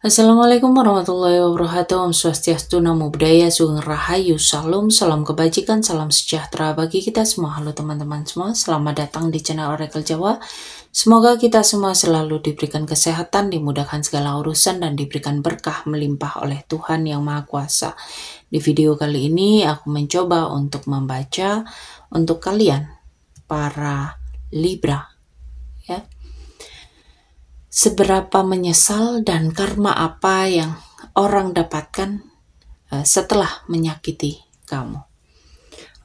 Assalamualaikum warahmatullahi wabarakatuh. Om Swastiastu, Namo Buddhaya, Sugeng Rahayu, Salam, salam kebajikan, salam sejahtera bagi kita semua. Halo teman-teman semua, selamat datang di channel Oracle Jawa. Semoga kita semua selalu diberikan kesehatan, dimudahkan segala urusan, dan diberikan berkah melimpah oleh Tuhan Yang Maha Kuasa. Di video kali ini aku mencoba untuk membaca untuk kalian, para Libra, ya. Seberapa menyesal dan karma apa yang orang dapatkan setelah menyakiti kamu.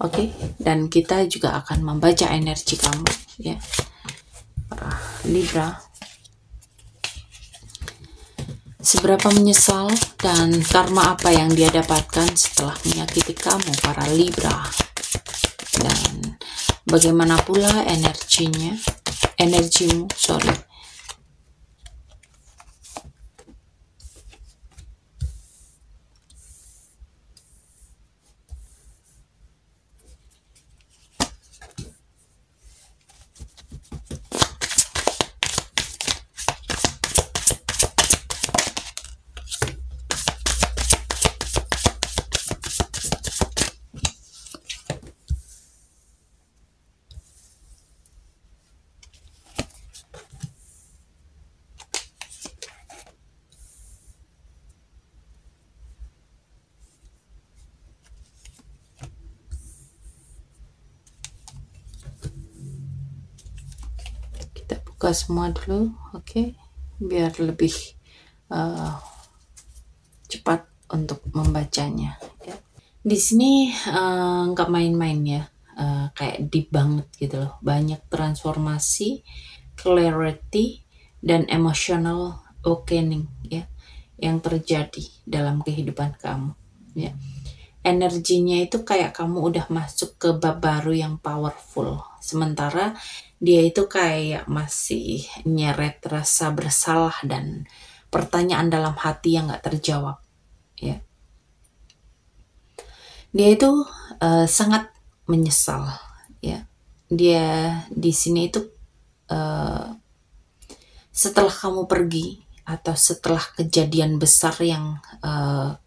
Oke, dan kita juga akan membaca energi kamu, ya, Libra. Seberapa menyesal dan karma apa yang dia dapatkan setelah menyakiti kamu, para Libra. Dan bagaimana pula energimu, buka semua dulu, oke, biar lebih cepat untuk membacanya, ya. Di sini nggak main-main, ya, kayak deep banget gitu loh, banyak transformasi, clarity, dan emotional awakening, ya, yang terjadi dalam kehidupan kamu, ya. Energinya itu kayak kamu udah masuk ke bab baru yang powerful, sementara dia itu kayak masih nyeret rasa bersalah dan pertanyaan dalam hati yang gak terjawab, ya. Dia itu sangat menyesal, ya. Dia di sini itu setelah kamu pergi atau setelah kejadian besar yang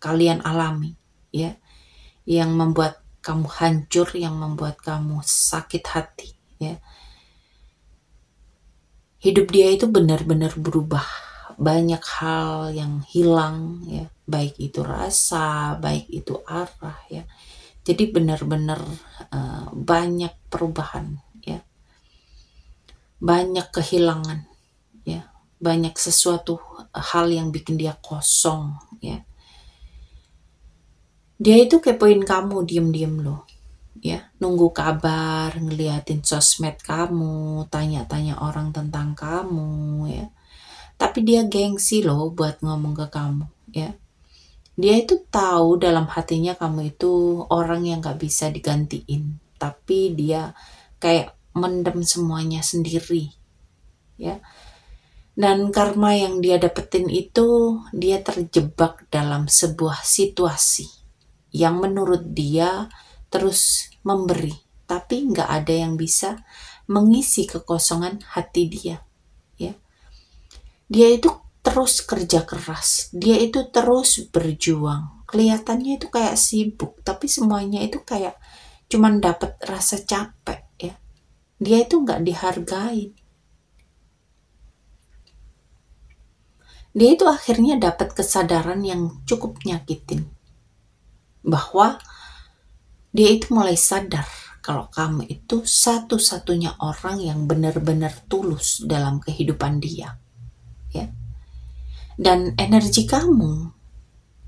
kalian alami, ya, yang membuat kamu hancur, yang membuat kamu sakit hati, ya. Hidup dia itu benar-benar berubah. Banyak hal yang hilang, ya, baik itu rasa, baik itu arah, ya. Jadi benar-benar banyak perubahan, ya. Banyak kehilangan, ya. Banyak sesuatu hal yang bikin dia kosong, ya. Dia itu kepoin kamu diem-diem loh, ya, nunggu kabar, ngeliatin sosmed kamu, tanya-tanya orang tentang kamu, ya. Tapi dia gengsi loh buat ngomong ke kamu, ya. Dia itu tahu dalam hatinya kamu itu orang yang gak bisa digantiin, tapi dia kayak mendem semuanya sendiri, ya. Dan karma yang dia dapetin itu, dia terjebak dalam sebuah situasi yang menurut dia terus memberi, tapi nggak ada yang bisa mengisi kekosongan hati dia, ya. Dia itu terus kerja keras, dia itu terus berjuang, kelihatannya itu kayak sibuk, tapi semuanya itu kayak cuman dapat rasa capek, ya. Dia itu nggak dihargai. Dia itu akhirnya dapat kesadaran yang cukup nyakitin, bahwa dia itu mulai sadar kalau kamu itu satu-satunya orang yang benar-benar tulus dalam kehidupan dia, ya. Dan energi kamu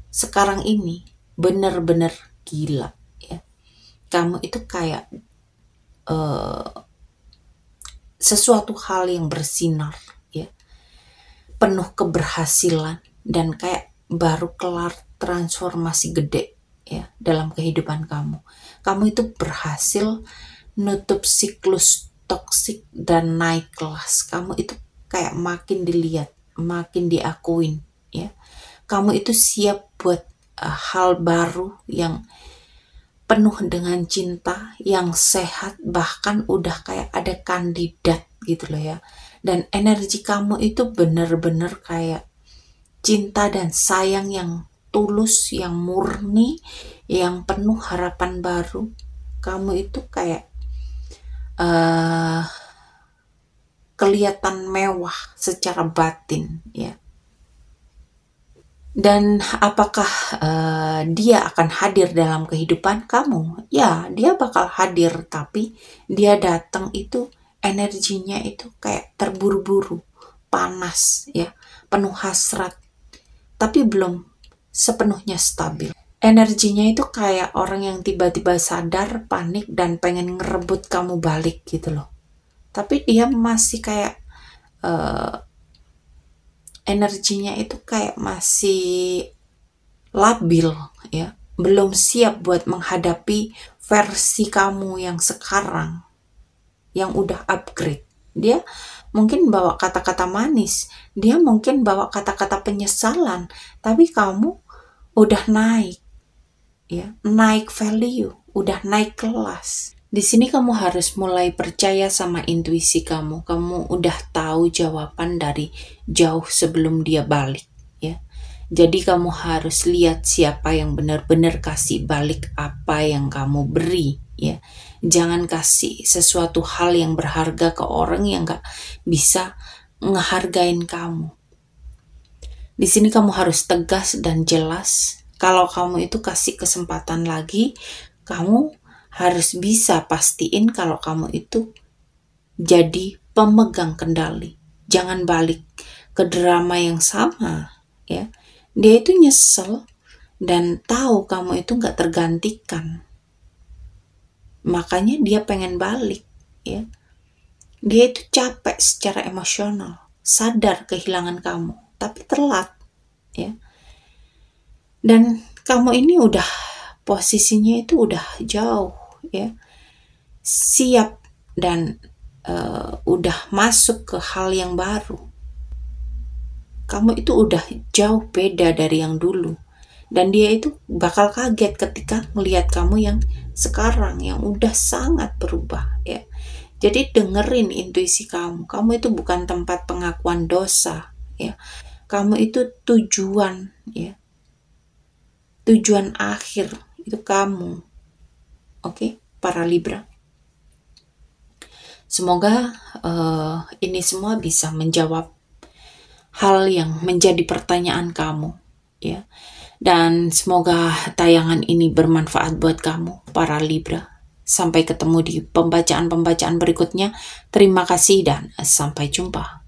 sekarang ini benar-benar gila, ya. Kamu itu kayak sesuatu hal yang bersinar, ya, penuh keberhasilan, dan kayak baru kelar transformasi gede, ya, dalam kehidupan kamu. Kamu itu berhasil nutup siklus toksik dan naik kelas. Kamu itu kayak makin dilihat, makin diakuin, ya. Kamu itu siap buat hal baru yang penuh dengan cinta, yang sehat, bahkan udah kayak ada kandidat gitu loh, ya. Dan energi kamu itu bener-bener kayak cinta dan sayang yang tulus, yang murni, yang penuh harapan baru. Kamu itu kayak kelihatan mewah secara batin, ya. Dan apakah dia akan hadir dalam kehidupan kamu? Ya, dia bakal hadir, tapi dia datang itu energinya itu kayak terburu-buru, panas, ya, penuh hasrat, tapi belum sepenuhnya stabil. Energinya itu kayak orang yang tiba-tiba sadar, panik, dan pengen ngerebut kamu balik gitu loh. Tapi dia masih kayak energinya itu kayak masih labil, ya, belum siap buat menghadapi versi kamu yang sekarang, yang udah upgrade. Dia mungkin bawa kata-kata manis, dia mungkin bawa kata-kata penyesalan, tapi kamu udah naik, ya, naik value, udah naik kelas. Di sini kamu harus mulai percaya sama intuisi kamu. Kamu udah tahu jawaban dari jauh sebelum dia balik, ya. Jadi kamu harus lihat siapa yang benar-benar kasih balik apa yang kamu beri, ya. Jangan kasih sesuatu hal yang berharga ke orang yang gak bisa ngehargain kamu. Di sini kamu harus tegas dan jelas. Kalau kamu itu kasih kesempatan lagi, kamu harus bisa pastiin kalau kamu itu jadi pemegang kendali. Jangan balik ke drama yang sama, ya. Dia itu nyesel dan tahu kamu itu gak tergantikan. Makanya dia pengen balik, ya. Dia itu capek secara emosional, sadar kehilangan kamu, tapi telat, ya. Dan kamu ini udah posisinya itu udah jauh, ya, siap dan udah masuk ke hal yang baru. Kamu itu udah jauh beda dari yang dulu, dan dia itu bakal kaget ketika melihat kamu yang sekarang yang udah sangat berubah, ya. Jadi dengerin intuisi kamu. Kamu itu bukan tempat pengakuan dosa, ya. Kamu itu tujuan, ya. Tujuan akhir itu kamu. Oke, para Libra. Semoga ini semua bisa menjawab hal yang menjadi pertanyaan kamu, ya. Dan semoga tayangan ini bermanfaat buat kamu, para Libra. Sampai ketemu di pembacaan-pembacaan berikutnya. Terima kasih dan sampai jumpa.